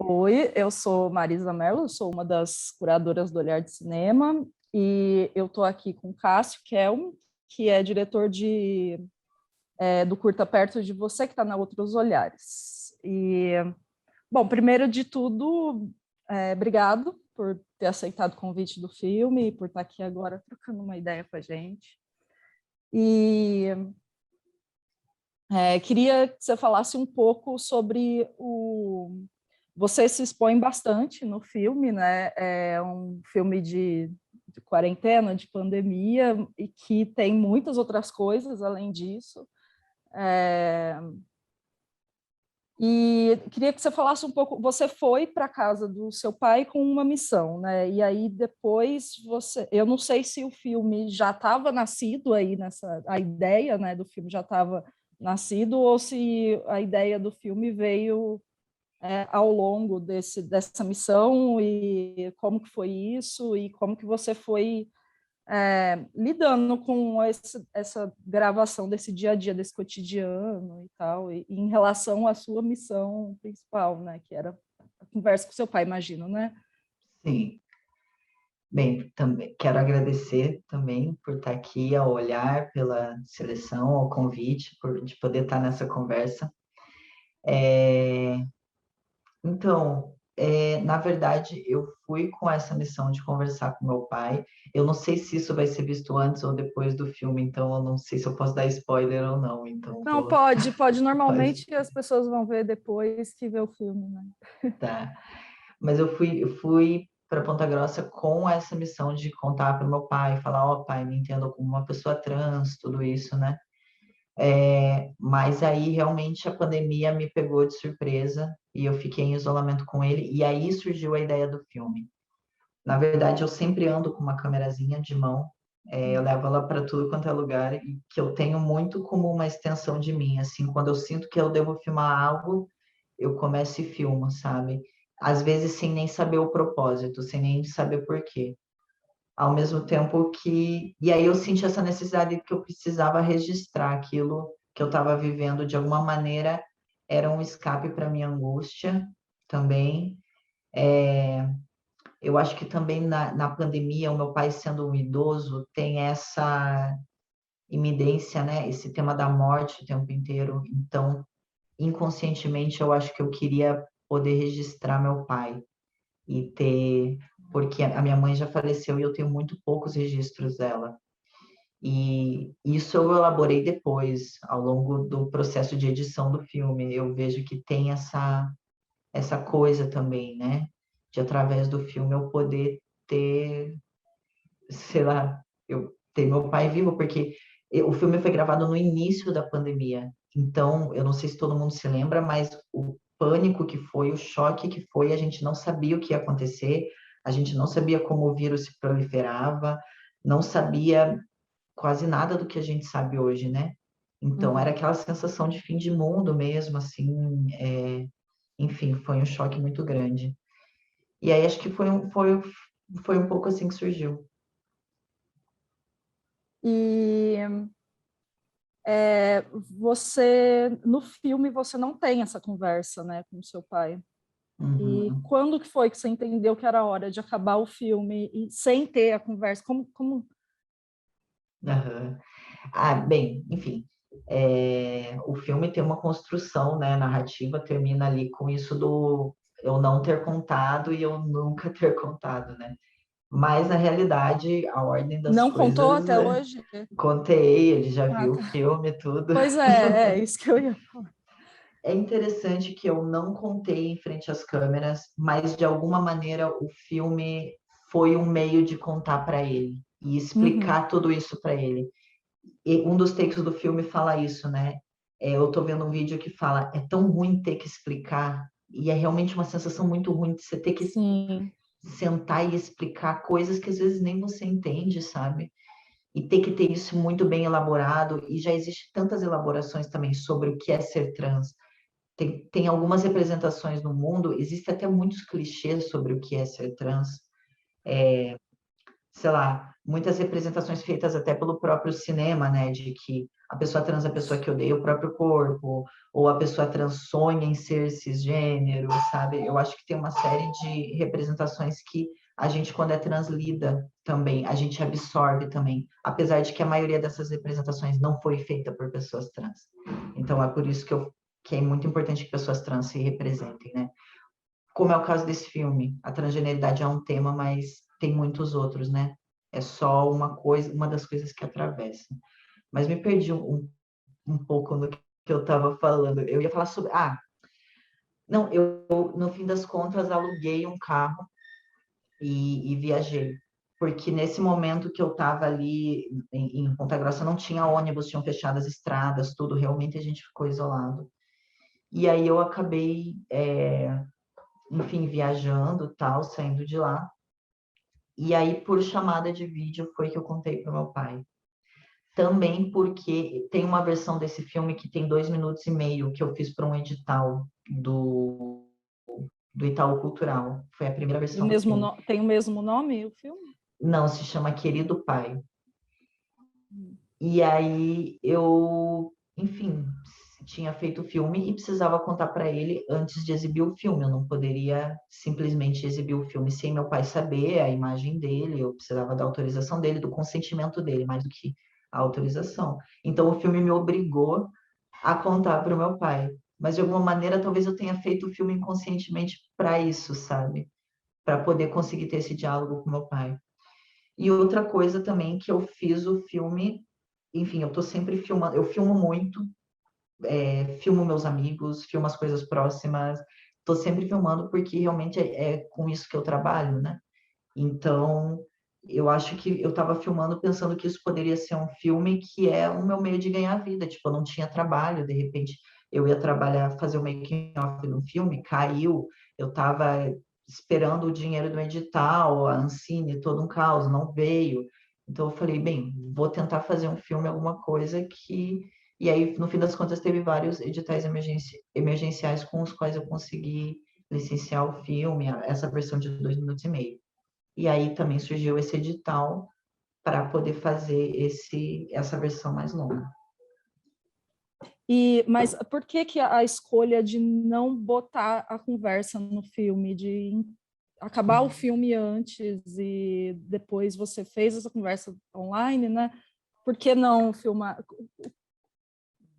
Oi, eu sou Marisa Mello, sou uma das curadoras do Olhar de Cinema e eu estou aqui com Cássio Kelm, que é diretor do curta Perto de Você, que está na Outros Olhares. Bom, primeiro de tudo, obrigado por ter aceitado o convite do filme e por estar aqui agora trocando uma ideia com a gente. Queria que você falasse um pouco sobre o... Você se expõe bastante no filme, né? É um filme de quarentena, de pandemia, e que tem muitas outras coisas além disso. E queria que você falasse um pouco. Você foi para a casa do seu pai com uma missão, né? E aí depois você, eu não sei se o filme já estava nascido aí a ideia, né, do filme já estava nascido ou se a ideia do filme veio ao longo dessa missão e como que foi isso e como que você foi lidando com essa gravação desse dia a dia, desse cotidiano e tal, e em relação à sua missão principal, né, que era a conversa com seu pai, imagino, né? Sim. Bem, também quero agradecer também por estar aqui, ao Olhar, pela seleção, ao convite, de poder estar nessa conversa. Na verdade, eu fui com essa missão de conversar com meu pai. Eu não sei se isso vai ser visto antes ou depois do filme, então eu não sei se eu posso dar spoiler ou não. Então, Não, pode. pode, Normalmente as pessoas vão ver depois que vê o filme, né? tá. Mas eu fui para Ponta Grossa com essa missão de contar para o meu pai, falar, ó, pai, me entenda como uma pessoa trans, tudo isso, né? Mas aí realmente a pandemia me pegou de surpresa e eu fiquei em isolamento com ele, e aí surgiu a ideia do filme. Na verdade, eu sempre ando com uma câmerazinha de mão, eu levo ela para tudo quanto é lugar, e que eu tenho muito como uma extensão de mim, assim, quando eu sinto que eu devo filmar algo, eu começo e filmo, sabe? Às vezes sem nem saber o propósito, sem nem saber por quê. Ao mesmo tempo que. E aí eu senti essa necessidade que eu precisava registrar aquilo que eu estava vivendo de alguma maneira, era um escape para minha angústia também. Eu acho que também na pandemia, o meu pai sendo um idoso, tem essa iminência, né? Esse tema da morte o tempo inteiro. Então, inconscientemente, eu acho que eu queria poder registrar meu pai e ter, porque a minha mãe já faleceu e eu tenho muito poucos registros dela. E isso eu elaborei depois, ao longo do processo de edição do filme. Eu vejo que tem essa coisa também, né? De através do filme eu poder ter, sei lá, eu ter meu pai vivo, porque o filme foi gravado no início da pandemia. Então, eu não sei se todo mundo se lembra, mas o pânico que foi, o choque que foi, a gente não sabia o que ia acontecer, a gente não sabia como o vírus se proliferava, não sabia quase nada do que a gente sabe hoje, né? Então, era aquela sensação de fim de mundo mesmo, assim, enfim, foi um choque muito grande. E aí acho que foi um pouco assim que surgiu. E no filme, você não tem essa conversa, né, com o seu pai. E Uhum. quando que foi que você entendeu que era hora de acabar o filme e sem ter a conversa? Como... Aham. Bem, enfim, o filme tem uma construção, né, narrativa, termina ali com isso do eu não ter contado e eu nunca ter contado, né? Mas, na realidade, a ordem das Não contou coisas, até hoje? contei, ele já Ah, viu o tá. filme, tudo. Pois é isso que eu ia falar. É interessante que eu não contei em frente às câmeras, mas de alguma maneira o filme foi um meio de contar para ele e Uhum. explicar tudo isso para ele. E um dos takes do filme fala isso, né? Eu tô vendo um vídeo que fala, é tão ruim ter que explicar, e é realmente uma sensação muito ruim de você ter que Sim. sentar e explicar coisas que às vezes nem você entende, sabe? E ter que ter isso muito bem elaborado, e já existe tantas elaborações também sobre o que é ser trans. Tem algumas representações no mundo, existe até muitos clichês sobre o que é ser trans, sei lá, muitas representações feitas até pelo próprio cinema, né, de que a pessoa trans é a pessoa que odeia o próprio corpo, ou a pessoa trans sonha em ser cisgênero, sabe? Eu acho que tem uma série de representações que a gente, quando é trans, lida também, a gente absorve também, apesar de que a maioria dessas representações não foi feita por pessoas trans. Então, é por isso que é muito importante que pessoas trans se representem, né? Como é o caso desse filme, a transgeneridade é um tema, mas tem muitos outros, né? É só uma coisa, uma das coisas que atravessa. Mas me perdi um pouco no que eu estava falando. Eu ia falar sobre. Ah, não, no fim das contas, aluguei um carro e viajei. Porque nesse momento que eu estava ali em Ponta Grossa, não tinha ônibus, tinham fechado as estradas, tudo, realmente a gente ficou isolado. E aí eu acabei, enfim, viajando, tal, saindo de lá. E aí, por chamada de vídeo, foi que eu contei para o meu pai. Também porque tem uma versão desse filme que tem 2 minutos e meio, que eu fiz para um edital do Itaú Cultural. Foi a primeira E o versão do mesmo filme. tem o mesmo nome, o filme? Não, se chama Querido Pai. Hum. E aí eu, enfim, tinha feito o filme e precisava contar para ele antes de exibir o filme. Eu não poderia simplesmente exibir o filme sem meu pai saber a imagem dele. Eu precisava da autorização dele, do consentimento dele, mais do que a autorização. Então o filme me obrigou a contar para o meu pai. Mas de alguma maneira, talvez eu tenha feito o filme inconscientemente para isso, sabe? Para poder conseguir ter esse diálogo com meu pai. E outra coisa também que eu fiz o filme, enfim, eu tô sempre filmando, eu filmo muito, filmo meus amigos, filmo as coisas próximas, tô sempre filmando porque realmente é com isso que eu trabalho, né? Então, eu acho que eu estava filmando pensando que isso poderia ser um filme que é o meu meio de ganhar vida. Tipo, eu não tinha trabalho, de repente eu ia trabalhar, fazer o making of no filme, caiu, eu estava esperando o dinheiro do edital, a Ancine, todo um caos, não veio. Então eu falei, bem, vou tentar fazer um filme, alguma coisa que... E aí, no fim das contas, teve vários editais emergenciais com os quais eu consegui licenciar o filme, essa versão de 2 minutos e meio. E aí também surgiu esse edital para poder fazer essa versão mais longa. Mas por que que a escolha de não botar a conversa no filme, de acabar o filme antes e depois você fez essa conversa online, né? Por que não filmar?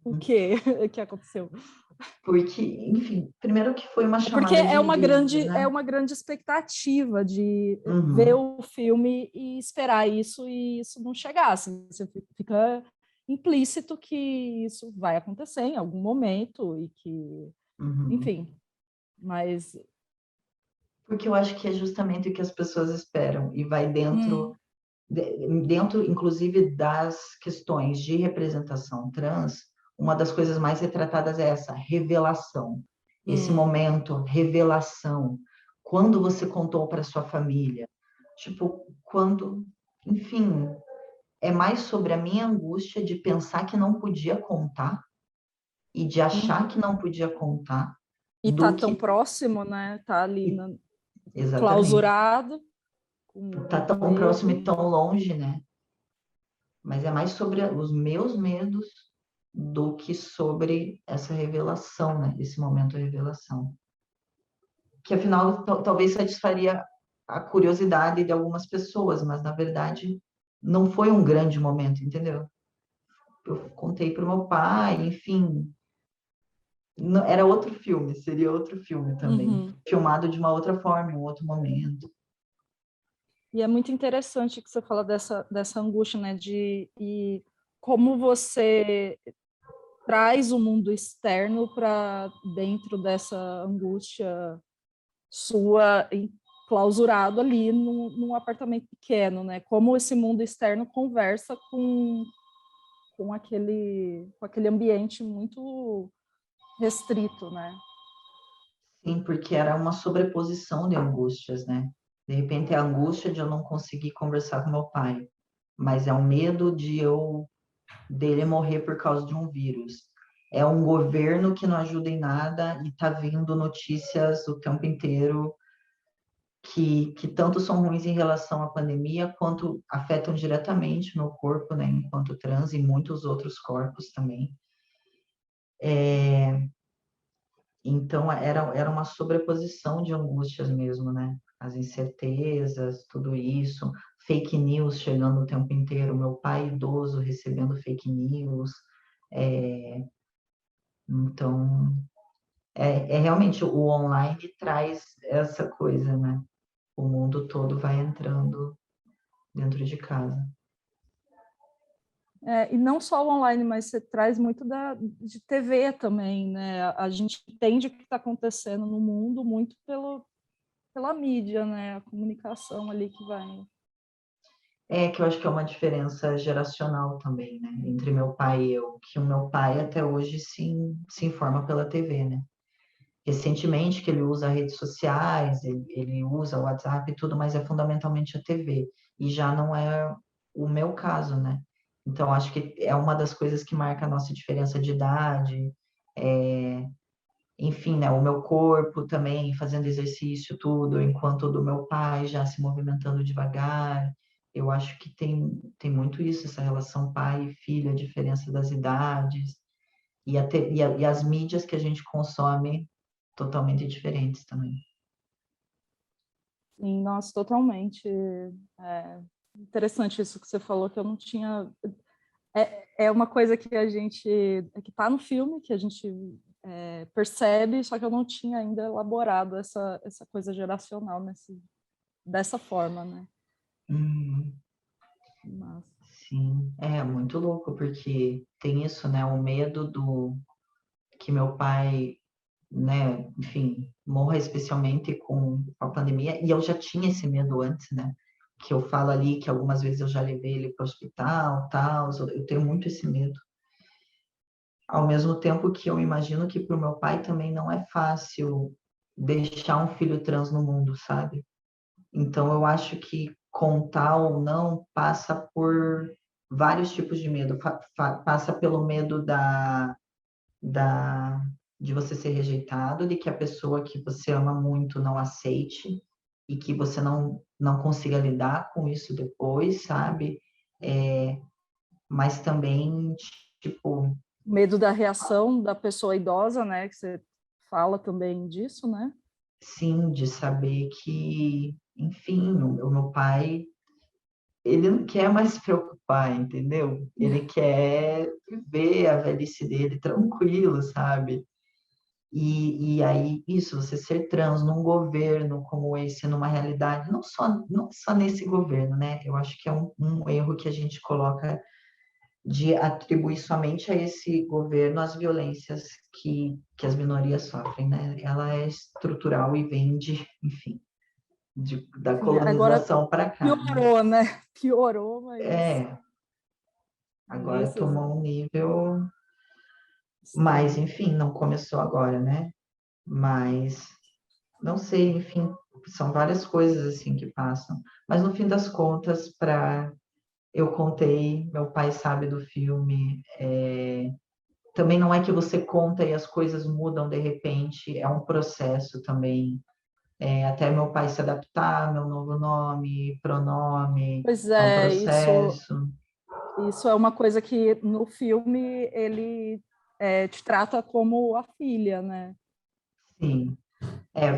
O que que aconteceu? Porque, enfim, primeiro que foi uma Porque chamada de vídeo, é né? uma grande expectativa de ver Uhum, o filme e esperar isso e isso não chegar. Assim, você fica implícito que isso vai acontecer em algum momento e que, uhum. enfim, mas Porque eu acho que é justamente o que as pessoas esperam e vai hum, dentro, inclusive, das questões de representação trans, uma das coisas mais retratadas é essa revelação. Esse hum, momento, revelação. Quando você contou para sua família? Tipo, quando, enfim, é mais sobre a minha angústia de pensar que não podia contar e de achar que uhum. não podia contar E tá do tão que próximo, né? Tá ali exatamente. clausurado com Tá o tão próximo e medo. tão longe, né? Mas é mais sobre os meus medos do que sobre essa revelação, né? Esse momento de revelação. Que afinal talvez satisfaria a curiosidade de algumas pessoas, mas na verdade não foi um grande momento, entendeu? Eu contei para o meu pai, enfim, era outro filme, seria outro filme também, Uhum. filmado de uma outra forma, em um outro momento. E é muito interessante que você fala dessa angústia, né? E como você traz o mundo externo para dentro dessa angústia sua, clausurado ali num apartamento pequeno, né? Como esse mundo externo conversa com aquele ambiente muito restrito, né? Sim, porque era uma sobreposição de angústias, né? De repente é a angústia de eu não conseguir conversar com meu pai, mas é o medo dele morrer por causa de um vírus. É um governo que não ajuda em nada e tá vindo notícias o tempo inteiro que tanto são ruins em relação à pandemia, quanto afetam diretamente meu corpo, né, enquanto trans, e muitos outros corpos também. Então, era uma sobreposição de angústias mesmo, né? As incertezas, tudo isso, fake news chegando o tempo inteiro, meu pai idoso recebendo fake news. Então, realmente o online traz essa coisa, né? O mundo todo vai entrando dentro de casa. E não só o online, mas você traz muito de TV também, né? A gente entende o que está acontecendo no mundo muito pela mídia, né? A comunicação ali que vai. Que eu acho que é uma diferença geracional também, né? Entre meu pai e eu, que o meu pai até hoje se informa pela TV, né? Recentemente que ele usa redes sociais, ele usa o WhatsApp e tudo, mas é fundamentalmente a TV. E já não é o meu caso, né? Então, acho que é uma das coisas que marca a nossa diferença de idade. Enfim, né? O meu corpo também fazendo exercício, tudo, enquanto o do meu pai já se movimentando devagar. Eu acho que tem muito isso, essa relação pai e filho, a diferença das idades. E as mídias que a gente consome totalmente diferentes também. Sim, nossa, totalmente. Interessante isso que você falou, que eu não tinha. É uma coisa que a gente. Que está no filme, que a gente percebe, só que eu não tinha ainda elaborado essa coisa geracional dessa forma, né? Mas... Sim, é muito louco, porque tem isso, né? O medo do que meu pai, né, enfim, morra especialmente com a pandemia, e eu já tinha esse medo antes, né? Que eu falo ali que algumas vezes eu já levei ele para o hospital, tal, eu tenho muito esse medo. Ao mesmo tempo que eu imagino que para o meu pai também não é fácil deixar um filho trans no mundo, sabe? Então eu acho que contar ou não passa por vários tipos de medo. Passa pelo medo da, de você ser rejeitado, de que a pessoa que você ama muito não aceite e que você não consiga lidar com isso depois, sabe? Mas também, tipo, Medo da reação da pessoa idosa, né? Que você fala também disso, né? sim, de saber que, enfim, o meu pai, ele não quer mais se preocupar, entendeu? Ele quer viver a velhice dele tranquilo, sabe? E aí, isso, você ser trans num governo como esse, numa realidade, não só nesse governo, né? Eu acho que é um erro que a gente coloca de atribuir somente a esse governo as violências que as minorias sofrem, né? Ela é estrutural e vem de, enfim, da Sim, agora colonização para cá, né? piorou, né? Piorou, mas É, agora isso, tomou um nível, mas, extremo. enfim, não começou agora, né? Mas não sei, enfim, são várias coisas assim que passam. Mas no fim das contas, eu contei, meu pai sabe do filme. Também não é que você conta e as coisas mudam de repente, é um processo também. Até meu pai se adaptar, meu novo nome, pronome, Pois é um é, processo. isso é uma coisa que no filme ele te trata como a filha, né? Sim,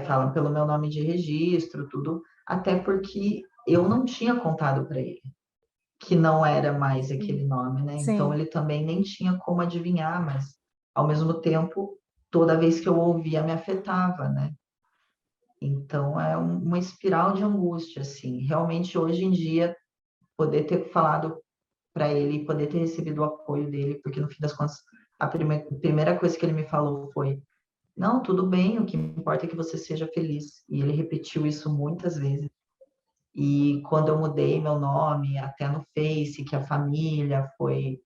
falam pelo meu nome de registro, tudo, até porque eu não tinha contado para ele que não era mais Sim, aquele nome, né? Então sim. ele também nem tinha como adivinhar, mas ao mesmo tempo, toda vez que eu ouvia me afetava, né? Então é uma espiral de angústia, assim. Realmente hoje em dia poder ter falado para ele, poder ter recebido o apoio dele, porque no fim das contas a primeira coisa que ele me falou foi: não, tudo bem, o que importa é que você seja feliz. E ele repetiu isso muitas vezes. E quando eu mudei meu nome, até no Face, que a família foi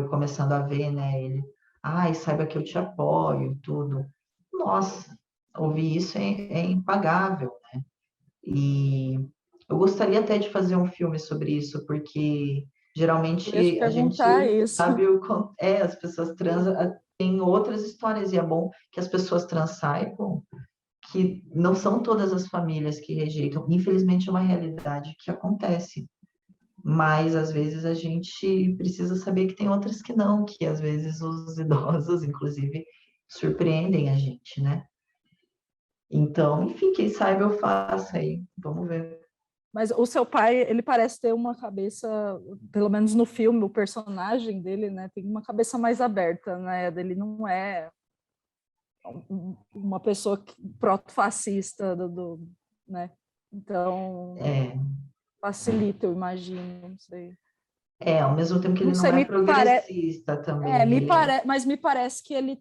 começando a ver, né? Ele, ai, saiba que eu te apoio, tudo. Nossa, ouvir isso é impagável. E eu gostaria até de fazer um filme sobre isso, porque Eu ia te geralmente a perguntar gente isso. sabe as pessoas trans têm outras histórias, e é bom que as pessoas trans saibam que não são todas as famílias que rejeitam. Infelizmente, é uma realidade que acontece. Mas, às vezes, a gente precisa saber que tem outras que não, que às vezes os idosos, inclusive, surpreendem a gente, né? Então, enfim, quem sabe eu faço aí. Vamos ver. Mas o seu pai, ele parece ter uma cabeça, pelo menos no filme, o personagem dele, né, tem uma cabeça mais aberta, né? Ele não é uma pessoa proto-fascista né? Então, É, facilita, eu imagino, não sei. ao mesmo tempo que Não ele não sei, é progressista também, ele é... mas me parece que ele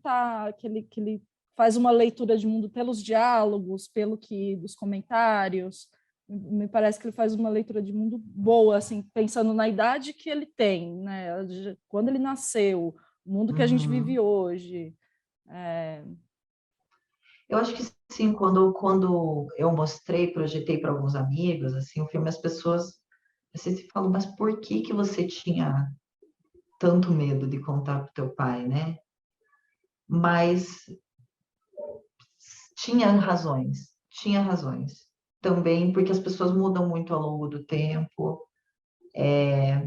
que ele faz uma leitura de mundo pelos diálogos, pelo que dos comentários. Me parece que ele faz uma leitura de mundo boa, assim, pensando na idade que ele tem, né? Quando ele nasceu, o mundo que a gente vive Uhum. hoje. É... Eu acho que sim, quando eu mostrei, projetei para alguns amigos, assim, o filme, as pessoas assim, se falam, mas por que que você tinha tanto medo de contar para o teu pai, né? Mas tinha razões. Também porque as pessoas mudam muito ao longo do tempo.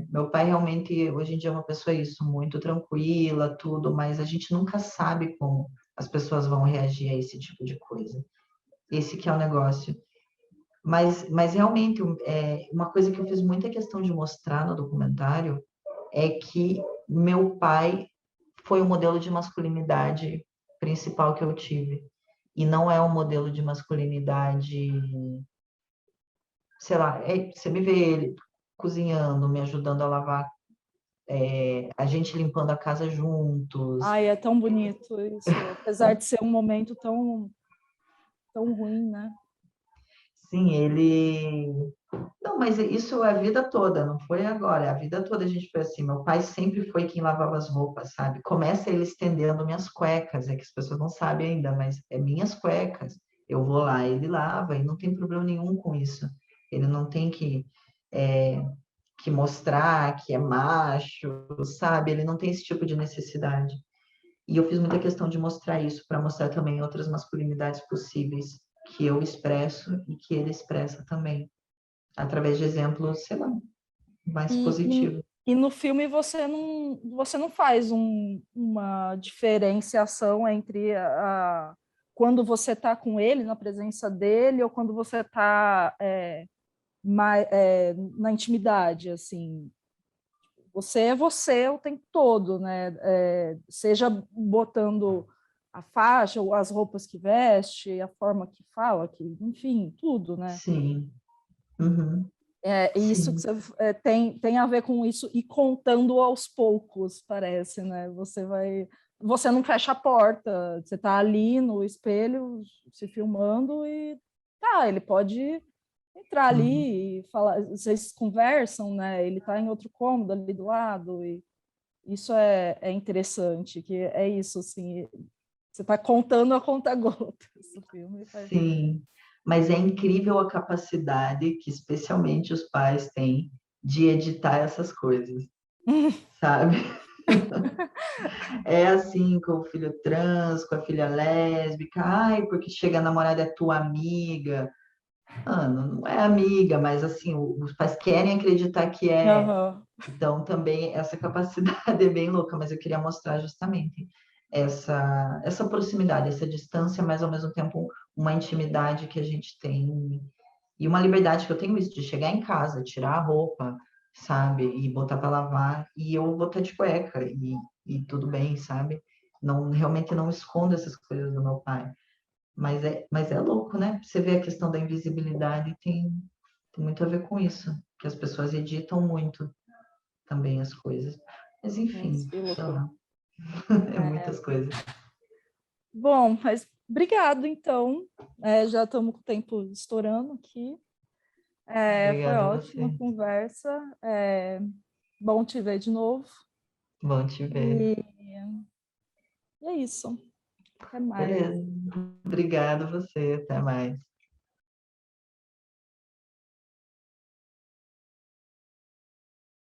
Meu pai realmente, hoje em dia, é uma pessoa isso, muito tranquila, tudo, mas a gente nunca sabe como as pessoas vão reagir a esse tipo de coisa. Esse que é o negócio. Mas realmente, uma coisa que eu fiz muita questão de mostrar no documentário é que meu pai foi o modelo de masculinidade principal que eu tive. E não é um modelo de masculinidade, sei lá, você me vê ele cozinhando, me ajudando a lavar, a gente limpando a casa juntos. Ai, é tão bonito isso, apesar de ser um momento tão ruim, né? Sim, ele. Não, mas isso é a vida toda, não foi agora. A vida toda a gente foi assim. Meu pai sempre foi quem lavava as roupas, sabe? Começa ele estendendo minhas cuecas, é que as pessoas não sabem ainda, mas é minhas cuecas. Eu vou lá, ele lava e não tem problema nenhum com isso. Ele não tem é, que mostrar que é macho, sabe? Ele não tem esse tipo de necessidade. E eu fiz muita questão de mostrar isso, para mostrar também outras masculinidades possíveis que eu expresso e que ele expressa também, através de exemplos, sei lá, mais positivos. E no filme você não faz uma diferenciação entre quando você está com ele, na presença dele, ou quando você está na intimidade, assim. Você é você o tempo todo, né? Seja botando a faixa, ou as roupas que veste, a forma que fala, enfim, tudo, né? Sim, uhum, Isso que sim, você, tem a ver com isso e contando aos poucos, parece, né? Você não fecha a porta, você está ali no espelho se filmando e ele pode entrar uhum, ali e falar, vocês conversam, né? Ele está em outro cômodo ali do lado e isso é interessante, que é isso, assim, você está contando a conta-gotas o filme. sim. Mas é incrível a capacidade que especialmente os pais têm de editar essas coisas, sabe? É assim com o filho trans, com a filha lésbica, ai, porque chega a namorada é tua amiga. Mano, não é amiga, mas assim, os pais querem acreditar que é. Aham. Então, também essa capacidade é bem louca, mas eu queria mostrar justamente essa proximidade, essa distância, mas ao mesmo tempo uma intimidade que a gente tem e uma liberdade que eu tenho isso de chegar em casa, tirar a roupa, sabe, e botar para lavar e eu botar de cueca e tudo bem, sabe? Não, realmente não escondo essas coisas do meu pai. Mas é louco, né? Você vê a questão da invisibilidade tem muito a ver com isso, que as pessoas editam muito também as coisas. Mas enfim, Nossa, que sei loucura. lá, é muitas coisas. Bom, mas obrigado, então. Já estamos com o tempo estourando aqui. Foi Obrigada a ótima a você. conversa. Bom te ver de novo. Bom te ver. E, e é isso. Até mais. Beleza. Obrigada a você. Até mais.